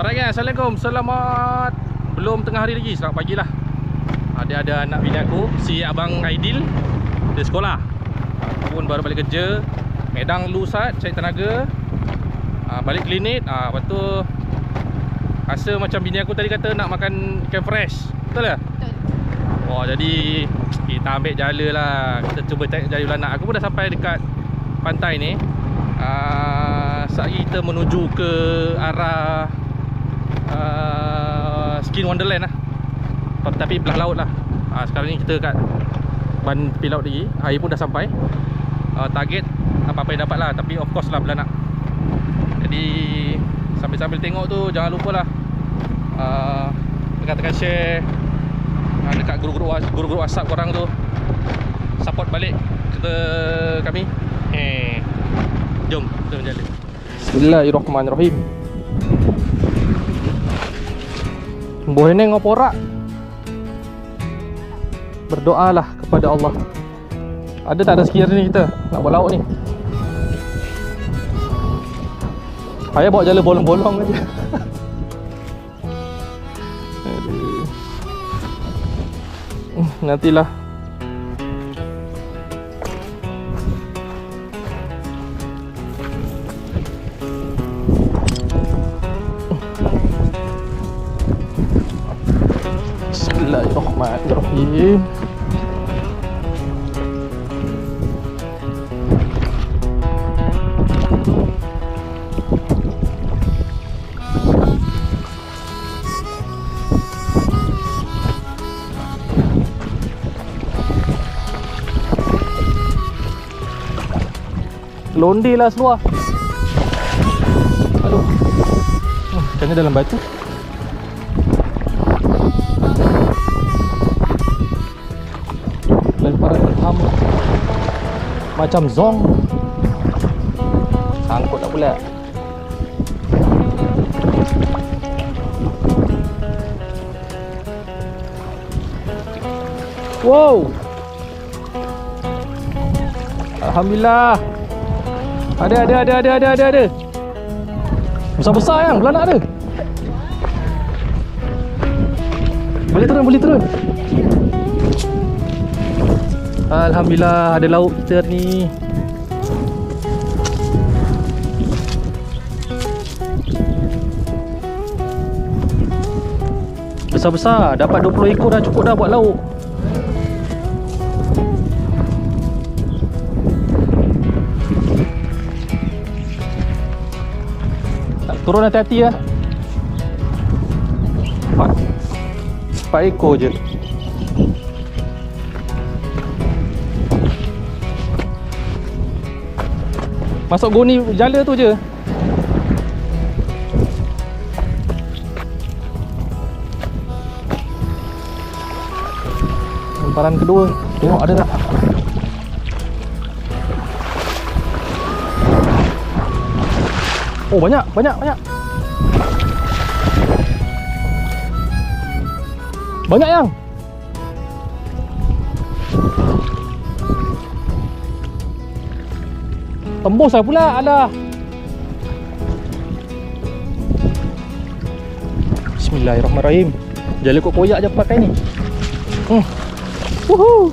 Alright guys, Assalamualaikum. Selamat, belum tengah hari lagi, selamat pagi lah. Ada anak bini aku, si Abang Aidil, dia sekolah. Aku pun baru balik kerja. Medang dulu Ustaz, cari tenaga, balik klinik. Lepas tu rasa macam bini aku tadi kata nak makan ikan fresh. Betul tak? Betul. Wah, jadi kita ambil jala lah. Kita cuba cari jala belanak. Aku pun dah sampai dekat pantai ni. Saat kita menuju ke arah Skin Wonderland lah, tapi belah laut lah. Sekarang ni kita kat ban tepi laut lagi. Air pun dah sampai. Target apa-apa yang dapat lah, tapi of course lah belanak. Jadi sambil-sambil tengok tu, jangan lupa lah tekan share dekat guru-guru WhatsApp korang tu. Support balik kami. Jom kita berjalan. Bismillahirrahmanirrahim. Boleh nengok porak. Berdoalah kepada Allah. Ada tak rezeki hari ni kita nak buat laut ni? Saya bawa jala bolong-bolong aja. Nantilah. Bismillahirrahmanirrahim. Londe lah seluar. Aduh. Macam dalam batu. Lemparan pertama macam zong. Sangkut tak pula. Wow. Alhamdulillah. Ada. Besar-besar yang belanak ada. Boleh turun. Alhamdulillah ada lauk kita ni. Besar-besar, dapat 20 ekor dah cukup dah buat lauk. Turun hati-hati lah. 4 ekor je. Masuk goni jala tu je. Lemparan kedua. Tengok ada tak? Oh, banyak. Banyak yang. Tembus lah pula, alah. Bismillahirrahmanirrahim. Jala kot koyak je pakai ni. Woohoo.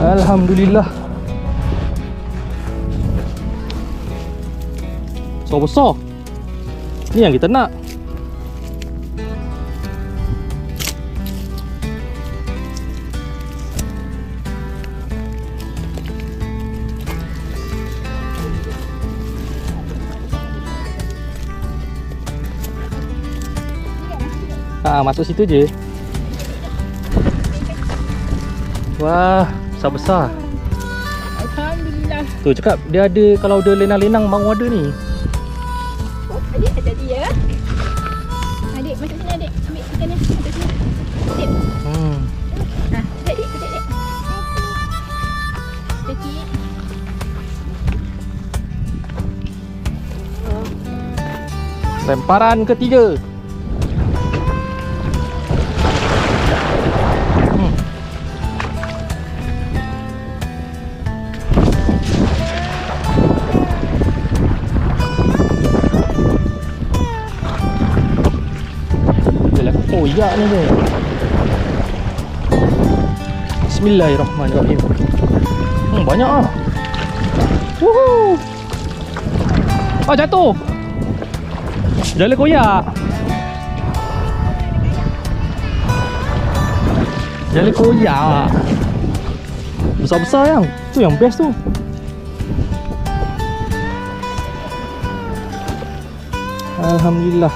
Alhamdulillah. Besar. Ni yang kita nak. Masuk situ je. Wah, besar-besar. Alhamdulillah. Tu cakap dia ada, kalau dia lenang-lenang mau ada ni. Adik tadi ya. Adik masuk sini adik. Ambil ikan ni. Masuk sini. Adik. Adik. Sikit. Lemparan ketiga. koyak ni je. Bismillahirrahmanirrahim. Banyak ah. Woohoo. Oh, jatuh. Jala koyak. Jala koyak. Besar-besar yang. Tu yang best tu. Alhamdulillah.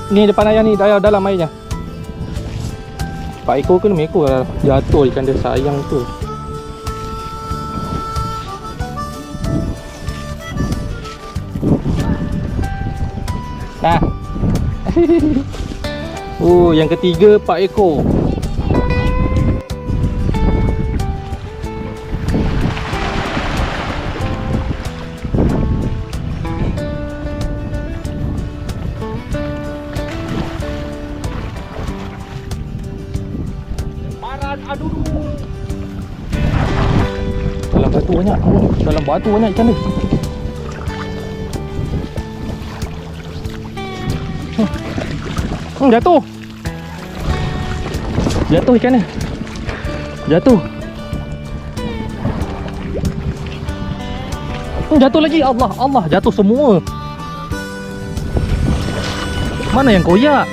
Ni depan ayah ni, dalam airnya. 4 ekor ke 6 ekor lah. Jatuh ikan dia, sayang tu. Nah. Oh, yang ketiga 4 ekor. Aduh. Dalam batu banyak. Dalam batu banyak ikan dia. Jatuh. Jatuh ikan dia. Jatuh. Jatuh lagi. Allah, jatuh semua. Mana yang koyak?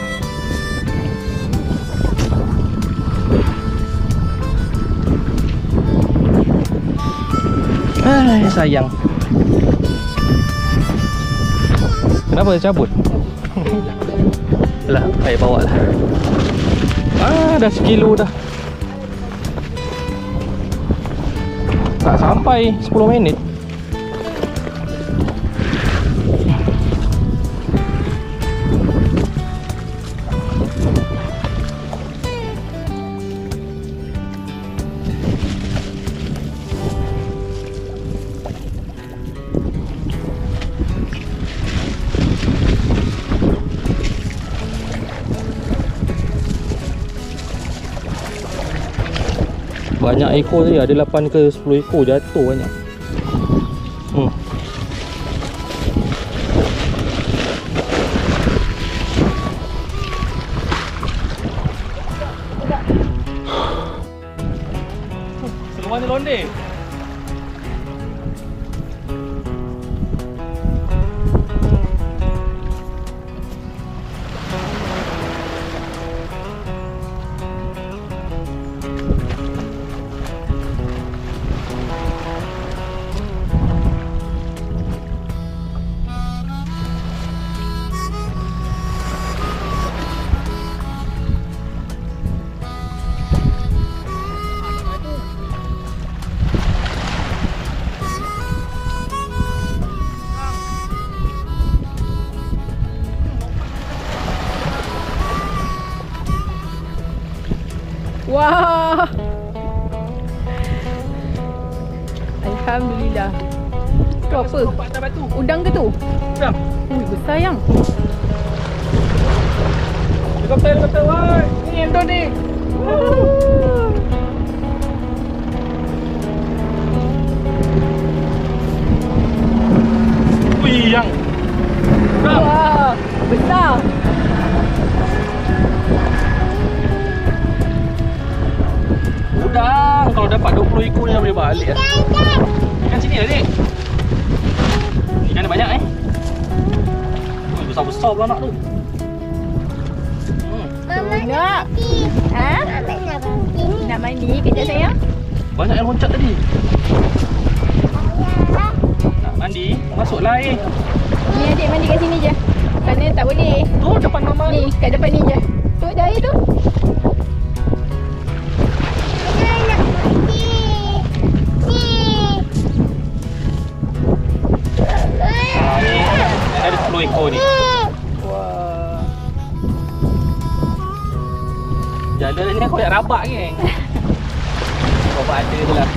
Sayang. Kenapa dia cabut? Lah, saya bawa lah. Dah sekilo dah. Tak sampai 10 minit. Banyak ekor tadi, ada 8 ke 10 ekor jatuh banyak. Seluar ni londe. Wah. Alhamdulillah. Tu apa? Udang ke tu? Udang. Ui, besar yang. Helikopter, woi. Ni yang tu ni. Wih, yang. Wah, besar. Udang. Kalau dapat 20 ekor ni dah boleh balik lah. Ikan sini lah, Dik. Ikan ada banyak besar-besar pula nak tu. Nak. Ha? Nak mandi kejap sayang. Banyak yang loncat tadi. Nak mandi, masuklah air. Ni adik mandi kat sini je. Sana tak boleh. Tu depan mama. Ni, kat depan ni je. Tu ada air tu. Ada 10 ekor ni. Wah. Jalan ni aku nak rabak ke? Rabak ada tu lah.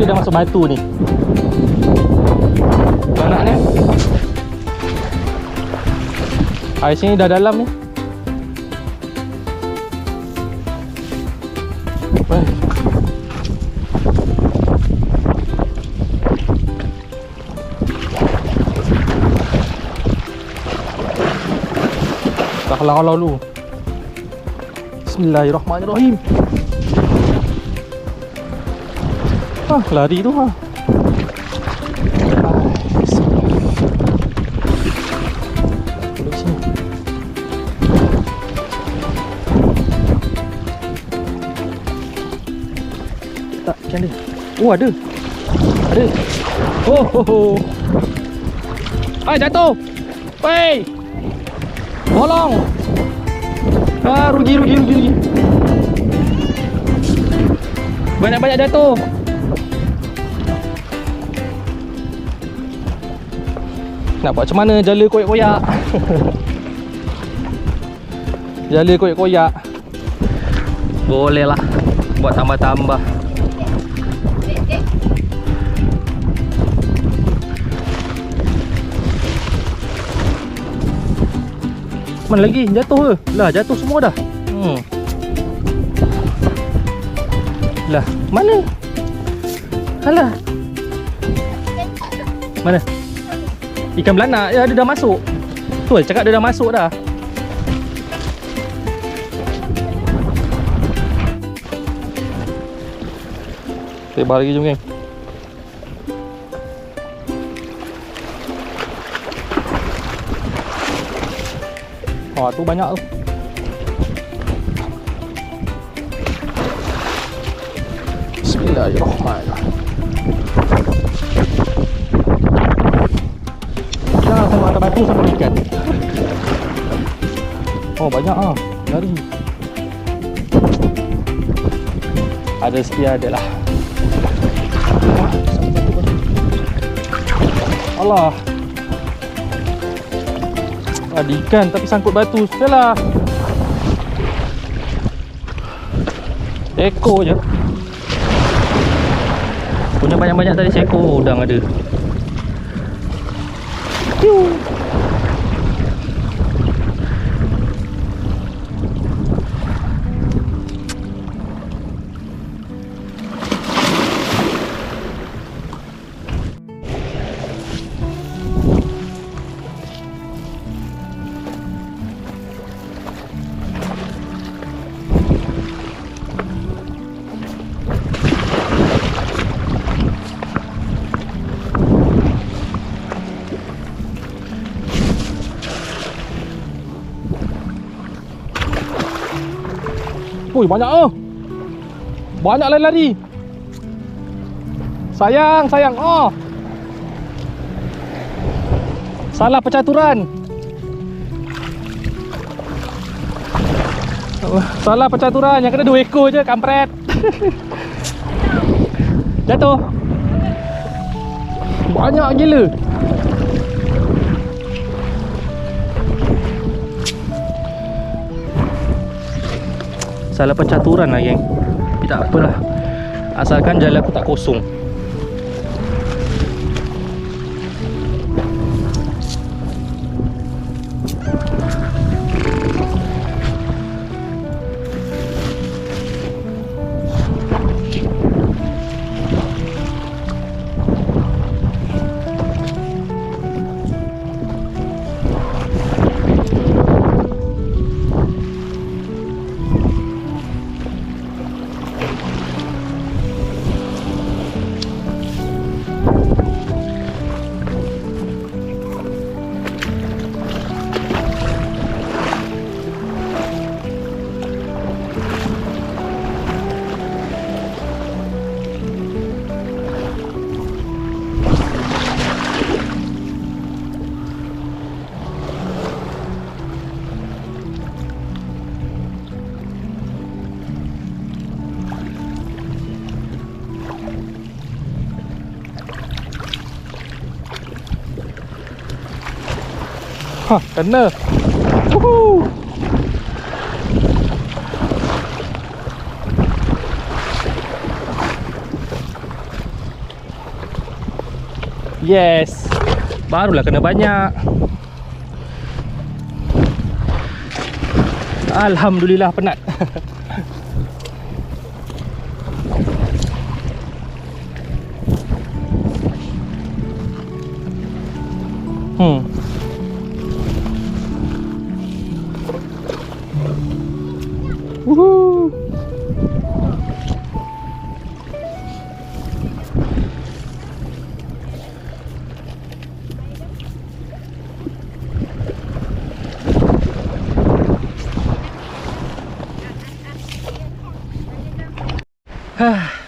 dah masuk batu ni. Mana ni? Air sini dah dalam ni. Tak halau-halau dulu. Bismillahirrahmanirrahim. Lari tu ha. Tak, macam mana? Oh, ada. Ada. Oh. Hai, jatuh. Wey. Tolong. Rugi. Banyak-banyak jatuh. Nak buat macam mana jala koyak-koyak. Jala koyak-koyak. Boleh lah. Buat tambah-tambah. Mana lagi? Jatuh ke? Lah, jatuh semua dah. Lah, mana? Alah. Mana? Ikan belanak. Ya, dia dah masuk. Tu, cakap dia dah masuk dah. Tebar lagi jom, geng. Oh, tu banyak tu. Bismillahirrahmanirrahim. Jangan sama atas batu sama ikan. Oh, banyak ah. Lari. Ada setia ada lah. Allah. Ada ikan tapi sangkut batu. Sudahlah. Ekor je. Punya banyak-banyak tadi seekor udang ada. Ui, banyak oh. Banyak lari-lari. Sayang. Oh. Salah percaturan. Salah percaturan. Yang kena 2 ekor je, kampret. Jatuh. Banyak gila. Salah pencaturan lah, geng. Tapi tak apalah. Asalkan jalan aku tak kosong. Hah, kena. Woohoo. Yes. Barulah kena banyak. Alhamdulillah penat. Woohoo.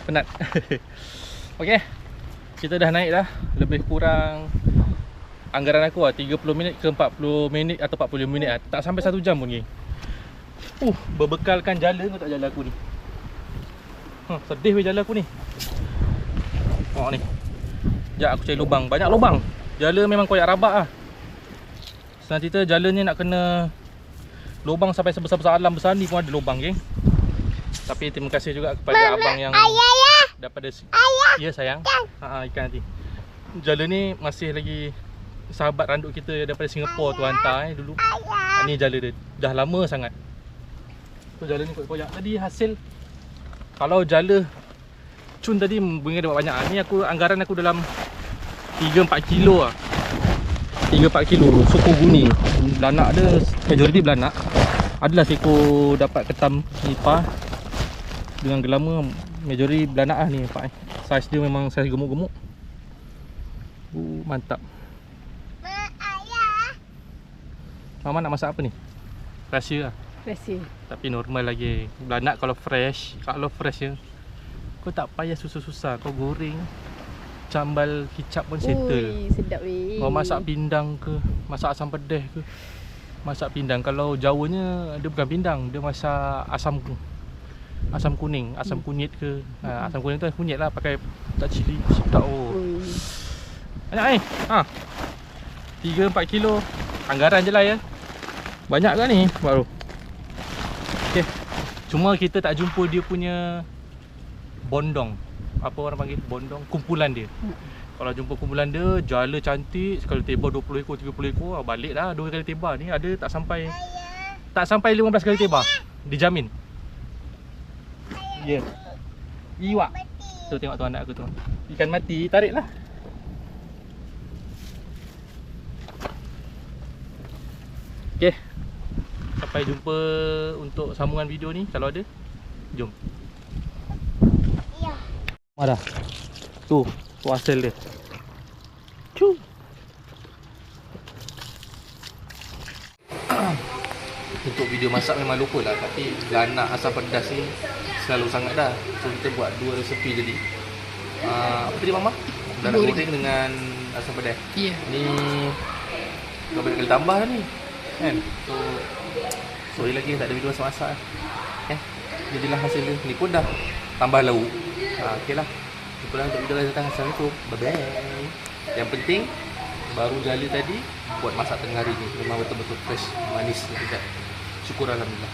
Penat. Okey. Kita dah naik dah. Lebih kurang anggaran aku lah 30 minit ke 40 minit atau 45 minit lah. Tak sampai 1 jam pun geng. Berbekalkan jala kau tak jala aku ni. Sedih weh jala aku ni. Ni. Sekejap aku cari lubang. Banyak lubang. Jala memang koyak rabak lah. Senang cerita jala ni nak kena lubang sampai sebesar-besar alam besar ni pun ada lubang geng. Tapi terima kasih juga kepada abang yang daripada ya sayang. Ikan nanti. Jala ni masih lagi sahabat randuk kita daripada Singapura tu hantar dulu. Ni jala dia. Dah lama sangat. So jala ni koyak-koyak. Tadi hasil kalau jala cun tadi bunga dapat banyak. Ni aku anggaran aku dalam 3-4 kilo lah. 3-4 kilo suku guni. Belanak dia majoriti belanak. Adalah seko dapat ketam nipah dengan gelama, majoriti belanak lah ni nampak. Saiz dia memang saiz gemuk-gemuk. Mantap. Mama nak masak apa ni? Rahsia lah. Rahsia. Tapi normal lagi. Belanak kalau fresh ya, kau tak payah susah-susah. Kau goreng, cambal kicap pun settle. Ui, sedap weh. Kau masak pindang ke, masak asam pedas ke. Masak pindang, kalau Jawanya dia bukan pindang, dia masak asam kuning, asam kunyit ke. Asam kuning tu kunyit lah, pakai tak cili, sedap. Banyak 3-4 kilo. Anggaran je lah ya. Banyak kan ni baru. Okey. Cuma kita tak jumpa dia punya bondong. Apa orang panggil bondong? Kumpulan dia. Kalau jumpa kumpulan dia, jala cantik, sekali tebar 20 ekor, 30 ekor, balik dah 2 kali tebar. Ni ada tak sampai 15 kali tebar. Dijamin. Ya. Iwak. Tu tengok tu anak aku tu. Ikan mati, tariklah. Okey. Sampai jumpa untuk sambungan video ni kalau ada. Jom. Ya. Mana? Tu hasil dia. Cu. Untuk video masak memang lupa lah, tapi belanak asam pedas ni selalu sangat dah. So kita buat 2 resepi jadi. Apa tadi mama? Belanak goreng dengan asam pedas. Ya. Ni berapa kali tambah dah ni? Kan? So lagi tak ada video masak-masak. Jadilah hasil dia. Ni pun dah tambah lauk. Okeylah. Jumpa untuk video lagi datang. Assalamualaikum. Bye bye. Yang penting baru jala tadi buat masak tengah hari ni memang betul-betul fresh, manis. Syukur alhamdulillah.